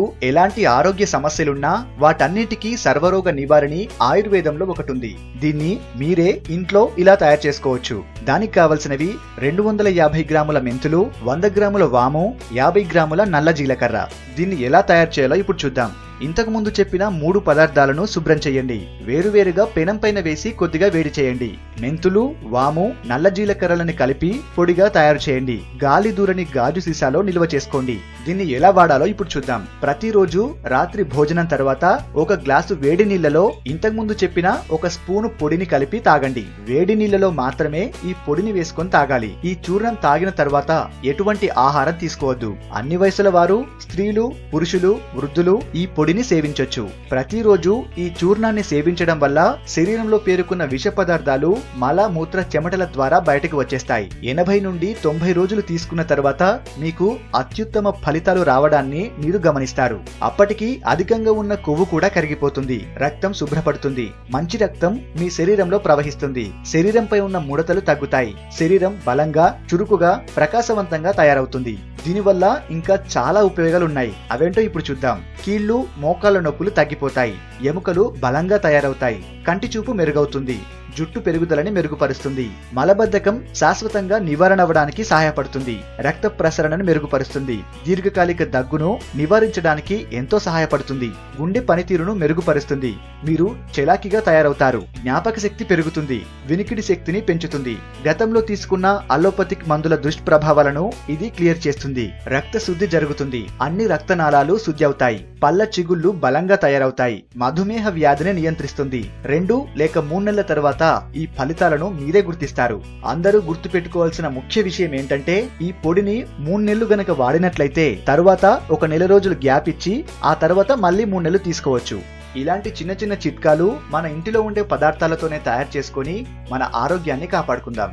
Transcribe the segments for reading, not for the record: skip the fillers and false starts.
మీకు ఎలాంటి ఆరోగ్య సమస్యలున్నా వాటన్నిటికీ సర్వరోగ నివారణి ఆయుర్వేదంలో ఒకటి ఉంది. దీన్ని మీరే ఇంట్లో ఇలా తయారు చేసుకోవచ్చు. దానికి కావలసినవి 250 గ్రాముల మెంతులు, 100 గ్రాముల వాము, 50 గ్రాముల నల్ల జీలకర్ర. దీన్ని ఎలా తయారు చేయాలో ఇప్పుడు చూద్దాం. ఇంతకు ముందు చెప్పిన 3 పదార్థాలను శుభ్రం చేయండి. వేరువేరుగా పెనం పైన వేసి కొద్దిగా వేడి చేయండి. మెంతులు, వాము, నల్ల జీలకర్రలను కలిపి పొడిగా తయారు చేయండి. గాలి దూరని గాజు సీసాలో నిల్వ చేసుకోండి. దీన్ని ఎలా వాడాలో ఇప్పుడు చూద్దాం. ప్రతిరోజు రాత్రి భోజనం తర్వాత 1 గ్లాసు వేడి నీళ్లలో ఇంతకు ముందు చెప్పిన 1 స్పూను పొడిని కలిపి తాగండి. వేడి నీళ్లలో మాత్రమే ఈ పొడిని వేసుకొని తాగాలి. ఈ చూర్ణం తాగిన తర్వాత ఎటువంటి ఆహారం తీసుకోవద్దు. అన్ని వయసుల వారు, స్త్రీలు, పురుషులు, వృద్ధులు ఈ పొడిని సేవించొచ్చు. ప్రతిరోజు ఈ చూర్ణాన్ని సేవించడం వల్ల శరీరంలో పేరుకున్న విష పదార్థాలు మల, మూత్ర, చెమటల ద్వారా బయటకు వచ్చేస్తాయి. 80 నుండి 90 రోజులు తీసుకున్న తర్వాత మీకు అత్యుత్తమ ఫలితాలు రావడాన్ని మీరు గమనిస్తారు. అప్పటికి అధికంగా ఉన్న కొవ్వు కూడా కరిగిపోతుంది. రక్తం శుభ్రపడుతుంది. మంచి రక్తం మీ శరీరంలో ప్రవహిస్తుంది. శరీరంపై ఉన్న ముడతలు తగ్గుతాయి. శరీరం బలంగా, చురుకుగా, ప్రకాశవంతంగా తయారవుతుంది. దీనివల్ల ఇంకా చాలా ఉపయోగాలు ఉన్నాయి. అవేంటో ఇప్పుడు చూద్దాం. కీళ్లు, మోకాళ్ళ నొప్పులు తగ్గిపోతాయి. ఎముకలు బలంగా తయారవుతాయి. కంటి చూపు మెరుగవుతుంది. జుట్టు పెరుగుదలని మెరుగుపరుస్తుంది. మలబద్ధకం శాశ్వతంగా నివారణ అవ్వడానికి సహాయపడుతుంది. రక్త ప్రసరణను మెరుగుపరుస్తుంది. దీర్ఘకాలిక దగ్గును నివారించడానికి ఎంతో సహాయపడుతుంది. గుండె పనితీరును మెరుగుపరుస్తుంది. మీరు చలాకీగా తయారవుతారు. జ్ఞాపక శక్తి పెరుగుతుంది. వినికిడి శక్తిని పెంచుతుంది. గతంలో తీసుకున్న అలోపతిక్ మందుల దుష్ప్రభావాలను ఇది క్లియర్ చేస్తుంది. రక్త శుద్ధి జరుగుతుంది. అన్ని రక్తనాళాలు శుద్ధి అవుతాయి. పళ్ళ చిగుళ్ళు బలంగా తయారవుతాయి. మధుమేహ వ్యాధిని నియంత్రిస్తుంది. 2 లేక 3 నెలల తర్వాత ఈ ఫలితాలను మీరే గుర్తిస్తారు. అందరూ గుర్తు పెట్టుకోవాల్సిన ముఖ్య విషయం ఏంటంటే ఈ పొడిని 3 నెలలు గనక వాడినట్లయితే తరువాత 1 నెల రోజులు గ్యాప్ ఇచ్చి ఆ తర్వాత మళ్ళీ 3 నెలలు తీసుకోవచ్చు. ఇలాంటి చిన్న చిన్న చిట్కాలు మన ఇంటిలో ఉండే పదార్థాలతోనే తయారు చేసుకొని మన ఆరోగ్యాన్ని కాపాడుకుందాం.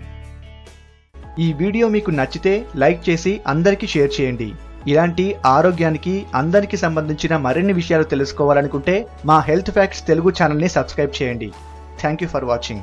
ఈ వీడియో మీకు నచ్చితే లైక్ చేసి అందరికీ షేర్ చేయండి. ఇలాంటి ఆరోగ్యానికి అందరికి సంబంధించిన మరిన్ని విషయాలు తెలుసుకోవాలనుకుంటే మా హెల్త్ ఫ్యాక్ట్స్ తెలుగు ఛానల్ని సబ్స్క్రైబ్ చేయండి. Thank you for watching.